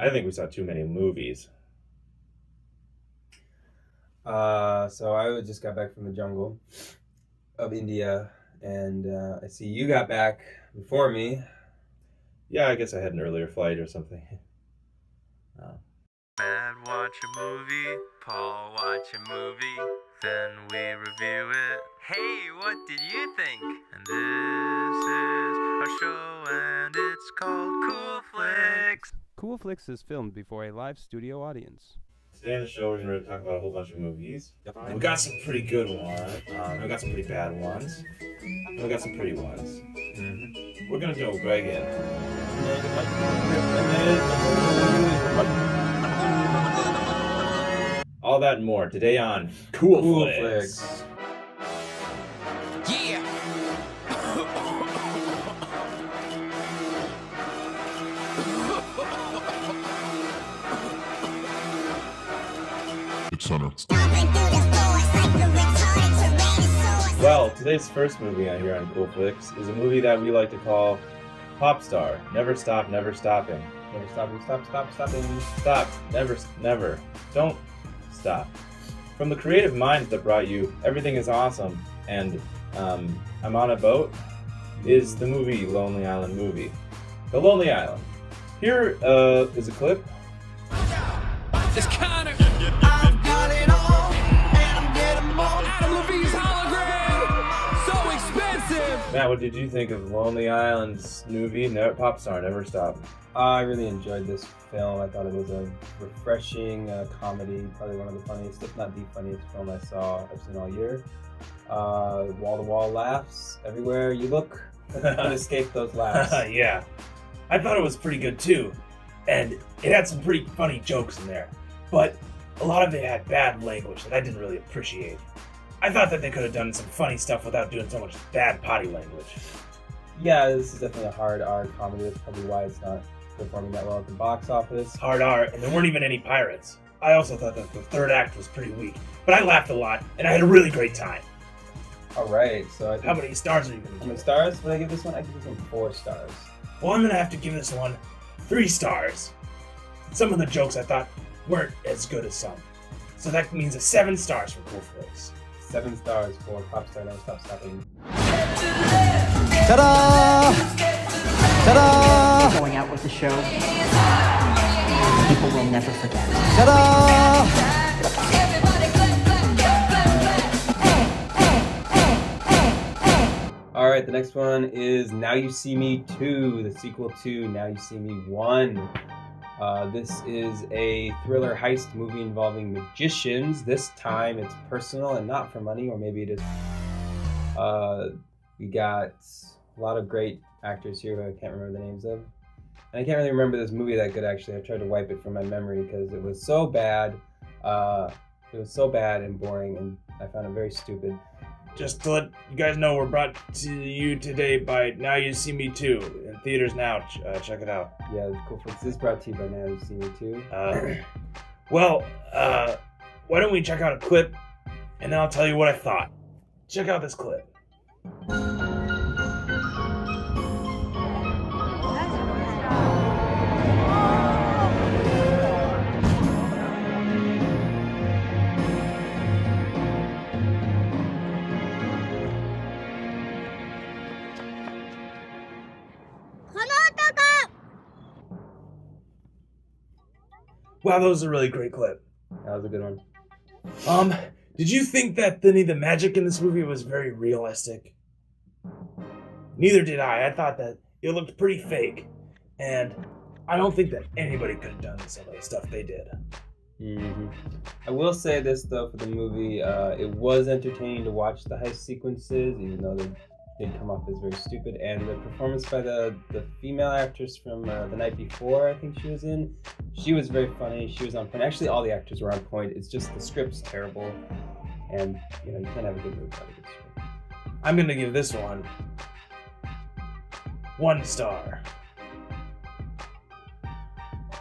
I think we saw too many movies. So I just got back from the jungle of India, and I see you got back before me. Yeah, I guess I had an earlier flight or something. Dad watch a movie, Paul watch a movie, then we review it. Hey, what did you think? And this is our show, and it's called Kool Flix. Kool Flix is filmed before a live studio audience. Today on the show, we're going to talk about a whole bunch of movies. We got some pretty good ones. We got some pretty bad ones. And we got some pretty ones. We're going to jump right in. All that and more today on Kool Flix. Yeah! Well, today's first movie on here on Kool Flix is a movie that we like to call Popstar. Never stop, never stopping. Never stopping, stopping. Stop, never. Don't stop. From the creative minds that brought you Everything is Awesome and I'm on a Boat is the movie Lonely Island movie. The Lonely Island. Here is a clip. It's Connor! I've got it all, and I'm getting more. Adam Levine's hologram! So expensive! Matt, what did you think of Lonely Island's movie, Popstar, Never Stop? I really enjoyed this film. I thought it was a refreshing comedy, probably one of the funniest, if not the funniest film I've seen all year. Wall-to-wall laughs everywhere you look. You can't escape those laughs. Yeah, I thought it was pretty good too, and it had some pretty funny jokes in there, but a lot of it had bad language that I didn't really appreciate. I thought that they could have done some funny stuff without doing so much bad potty language. Yeah, this is definitely a hard R comedy. That's probably why it's not performing that well at the box office. Hard R, and there weren't even any pirates. I also thought that the third act was pretty weak, but I laughed a lot, and I had a really great time. Alright, so I think... How many stars are you going to How give many it? stars would I give this one? I give this one 4 stars. Well, I'm going to have to give this one 3 stars. Some of the jokes I thought weren't as good as some. So that means 7 stars for Kool Flix. 7 stars for Popstar, Never Stop Stopping. Ta-da! Ta-da! Going out with the show, people will never forget. Ta-da! Alright, the next one is Now You See Me 2, the sequel to Now You See Me 1. This is a thriller heist movie involving magicians. This time it's personal and not for money, or maybe it is. We got a lot of great actors here who I can't remember the names of. And I can't really remember this movie that good, actually. I tried to wipe it from my memory because it was so bad. It was so bad and boring, and I found it very stupid. Just to let you guys know, we're brought to you today by Now You See Me 2 in theaters now. Check it out. Yeah, Kool Flix is brought to you by Now You See Me 2. Well, why don't we check out a clip, and then I'll tell you what I thought. Check out this clip. Wow, that was a really great clip. That was a good one. Did you think that any of the magic in this movie was very realistic? Neither did I. I thought that it looked pretty fake, and I don't think that anybody could have done some of the stuff they did. Mm-hmm. I will say this though, for the movie, it was entertaining to watch the heist sequences, even though they did come off as very stupid. And the performance by the female actress from The Night Before, I think she was in, she was very funny. She was on point. Actually, all the actors were on point. It's just the script's terrible, and you can't have a good movie without a good script. I'm gonna give this one 1 star.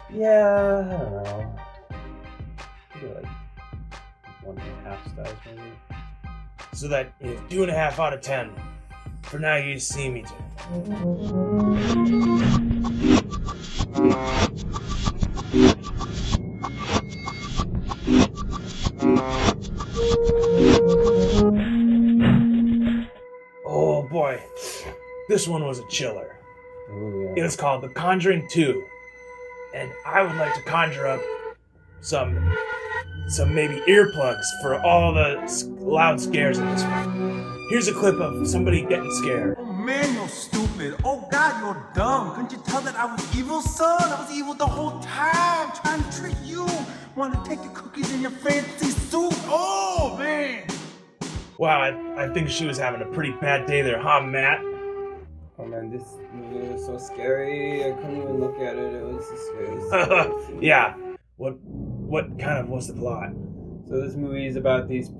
Yeah, I don't know. Maybe like 1.5 stars, maybe. So that is 2.5 out of 10. For Now You See Me 2. this one was a chiller. Ooh, It yeah. was called The Conjuring 2. And I would like to conjure up some maybe earplugs for all the loud scares in this one. Here's a clip of somebody getting scared. Oh man, you're stupid. Oh God, you're dumb. Couldn't you tell that I was evil, son? I was evil the whole time, trying to trick you. Want to take your cookies in your fancy suit. Oh man. Wow, I think she was having a pretty bad day there, huh, Matt? Oh man, this movie was so scary. I couldn't even look at it. It was so scary. Yeah. What kind of was the plot? So this movie is about these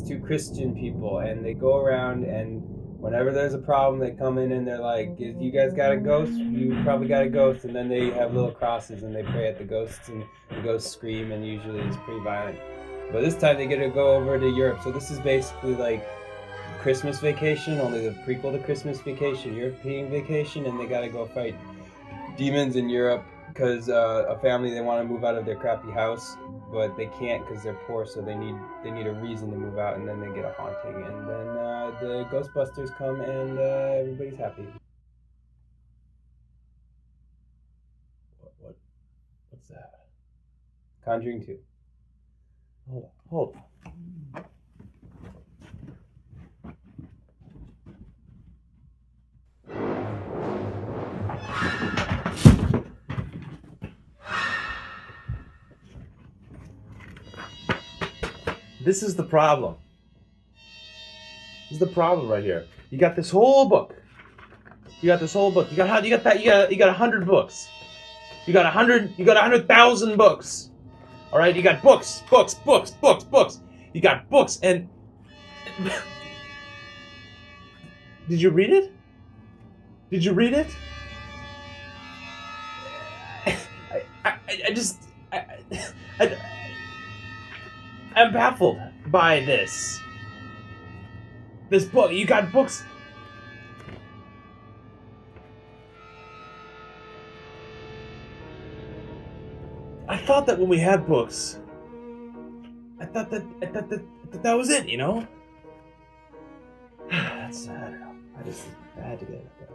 two Christian people, and they go around, and whenever there's a problem, they come in and they're like, "You guys got a ghost? You probably got a ghost." And then they have little crosses and they pray at the ghosts, and the ghosts scream, and usually it's pretty violent. But this time they get to go over to Europe. So this is basically like Christmas Vacation, only the prequel to Christmas Vacation, European Vacation, and they got to go fight demons in Europe. Because a family, they want to move out of their crappy house, but they can't because they're poor, so they need a reason to move out, and then they get a haunting, and then the Ghostbusters come, and everybody's happy. What's that? Conjuring 2. Hold. This is the problem. This is the problem right here. You got this whole book. You got 100 books. You got 100,000 books. All right, you got books. You got books, and did you read it? I'm baffled by this. This book, you got books. I thought that when we had books, I thought that was it, you know? That's, I don't know. I had to get it up there.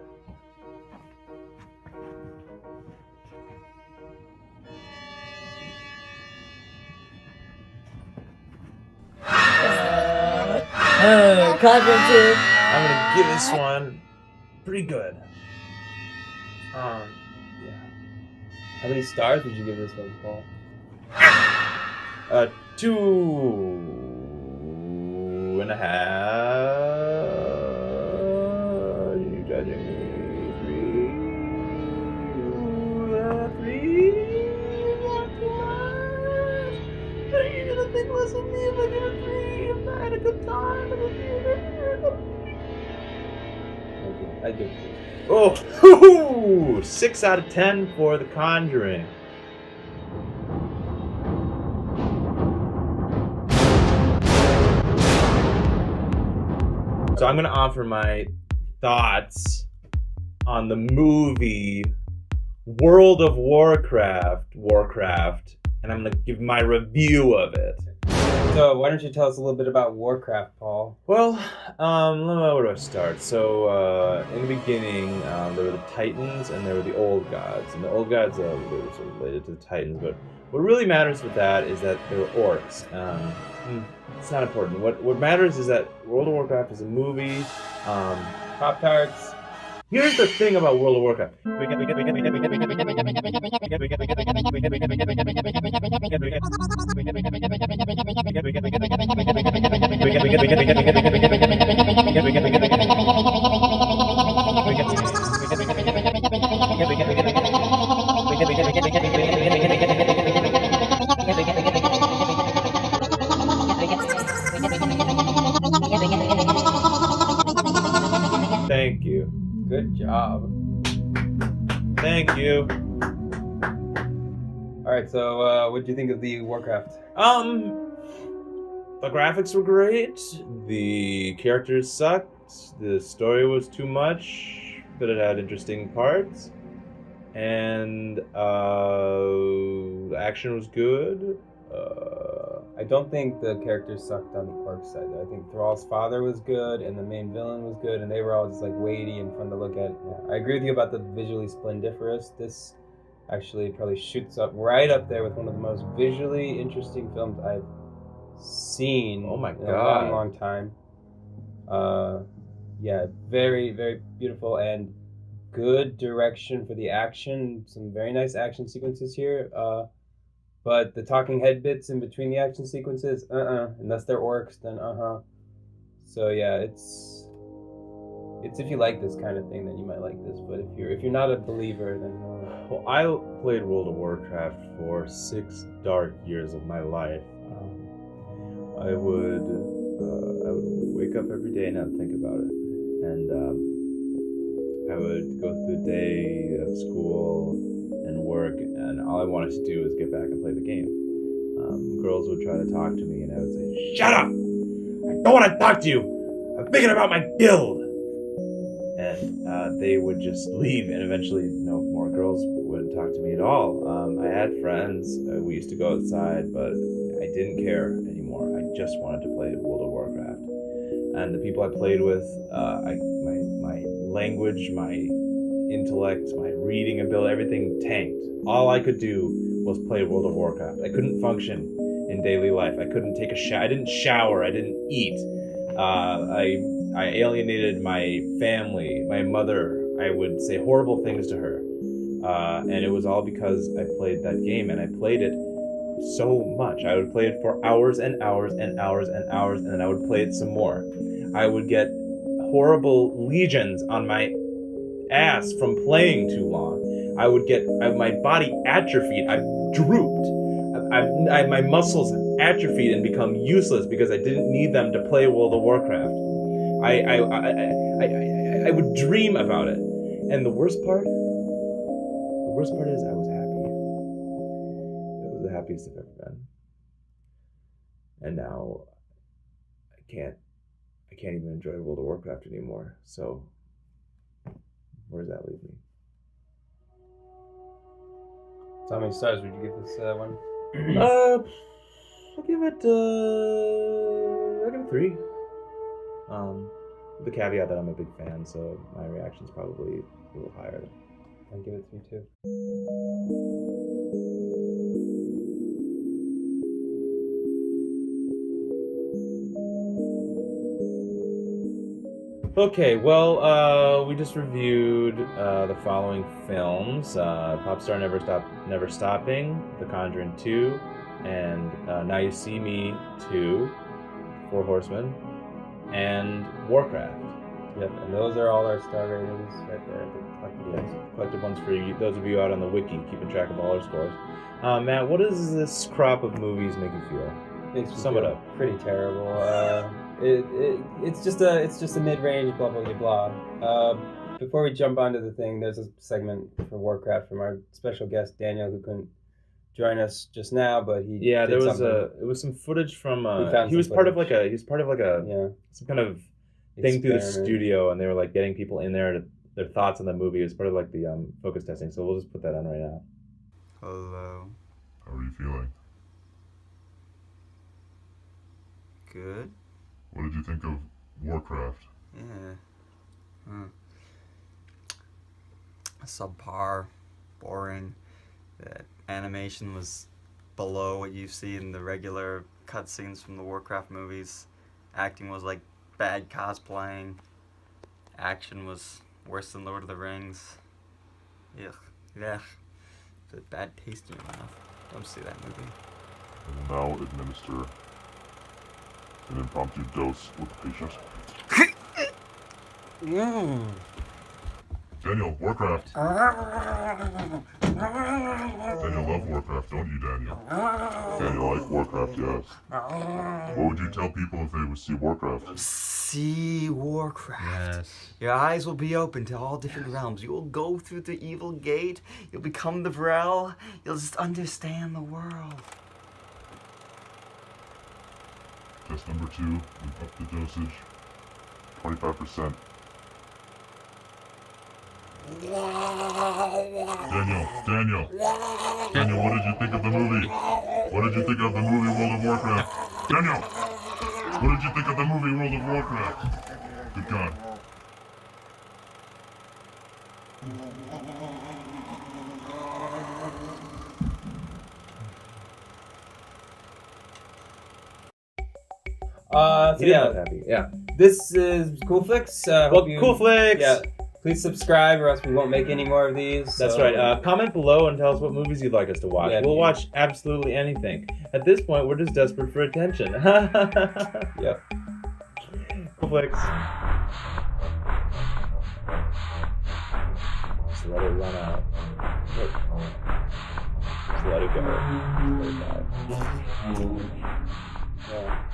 Conjuring 2. I'm gonna give this one pretty good. Yeah. How many stars would you give this one, Paul? 2.5. Are you judging me? 3. Not too much. Are you gonna think less of me if I give it 3? If I had a good time in the theater? I give it 2. Oh, 6 out of 10 for The Conjuring. So I'm going to offer my thoughts on the movie World of Warcraft, and I'm going to give my review of it. So why don't you tell us a little bit about Warcraft, Paul? Well, where do I start? So, in the beginning, there were the Titans and there were the Old Gods. And the Old Gods, they were sort of related to the Titans, but what really matters with that is that they were orcs. It's not important. What matters is that World of Warcraft is a movie. Pop-Tarts. Here's the thing about World of Warcraft. Thank you. Good job. Thank you. Alright, so what do you think of the Warcraft? The graphics were great. The characters sucked. The story was too much, but it had interesting parts. And the action was good. I don't think the characters sucked on the orc side, though. I think Thrall's father was good, and the main villain was good, and they were all just like weighty and fun to look at. Yeah. I agree with you about the visually splendiferous. This actually probably shoots up right up there with one of the most visually interesting films I've seen Oh my in God. a long time. Yeah, very, very beautiful and good direction for the action. Some very nice action sequences here. But the talking head bits in between the action sequences, unless they're orcs, then So yeah, it's if you like this kind of thing, then you might like this. But if you're not a believer, then Well, I played World of Warcraft for 6 dark years of my life. I would wake up every day and not think about it, and I would go through a day of school and work, and all I wanted to do was get back and play the game. Girls would try to talk to me, and I would say, "Shut up! I don't want to talk to you. I'm thinking about my guild." And they would just leave, and eventually no more girls would talk to me at all. I had friends. We used to go outside, but I didn't care anymore. I just wanted to play World of Warcraft. And the people I played with, my language, my intellect, my reading ability, everything tanked. All I could do was play World of Warcraft. I couldn't function in daily life. I couldn't take a shower. I didn't shower. I didn't eat. I alienated my family, my mother. I would say horrible things to her. And it was all because I played that game, and I played it so much. I would play it for hours and hours and hours and hours, and then I would play it some more. I would get horrible lesions on my ass from playing too long. I would get my body atrophied. I drooped. My muscles atrophied and become useless because I didn't need them to play World of Warcraft. I would dream about it, and the worst part is I was happy. It was the happiest I've ever been, and now I can't even enjoy World of Warcraft anymore. So where does that leave me? So how many stars would you give this one? I'll give it 3. The caveat that I'm a big fan, so my reaction's probably a little higher. I'd give it 3 too. Okay, well, we just reviewed the following films: Popstar, Never Stopping, The Conjuring 2, and Now You See Me 2, 4 Horsemen, and Warcraft. Yep, and those are all our star ratings right there. Collective ones for you, those of you out on the wiki, keeping track of all our scores. Matt, what does this crop of movies make you feel? Makes me Sum it feel up. pretty terrible. It's just a mid-range blah blah blah. Before we jump onto the thing, there's a segment for Warcraft from our special guest Daniel, who couldn't join us just now, but he There was something. it was some footage from He was part of like a some kind of thing through the Experiment. studio, and they were like getting people in there to their thoughts on the movie. It was part of like the focus testing, so we'll just put that on right now. Hello. How are you feeling? Good. What did you think of Warcraft? Yeah. Subpar. Boring. The animation was below what you see in the regular cutscenes from the Warcraft movies. Acting was like bad cosplaying. Action was worse than Lord of the Rings. Ugh. Yeah. It's a bad taste in your mouth. Don't see that movie. I will now administer an impromptu dose with patience. Daniel, Warcraft. Daniel, love Warcraft, don't you, Daniel? Daniel, like Warcraft, yes. What would you tell people if they would see Warcraft? See Warcraft. Yes. Your eyes will be open to all different realms. You will go through the evil gate. You'll become the Vrel. You'll just understand the world. Test number 2, we up the dosage, 25%. Daniel, what did you think of the movie? What did you think of the movie World of Warcraft? Warcraft. Good God. So He didn't yeah, look happy. Yeah. this is Kool Flix. Well, Kool Flix. Yeah, please subscribe, or else we won't make any more of these. That's so- right. Comment below and tell us what movies you'd like us to watch. Yeah, We'll dude. watch absolutely anything. At this point, we're just desperate for attention. Yep. Kool Flix. Just let it run out. Look. Just let it go. Just let it die. Yeah.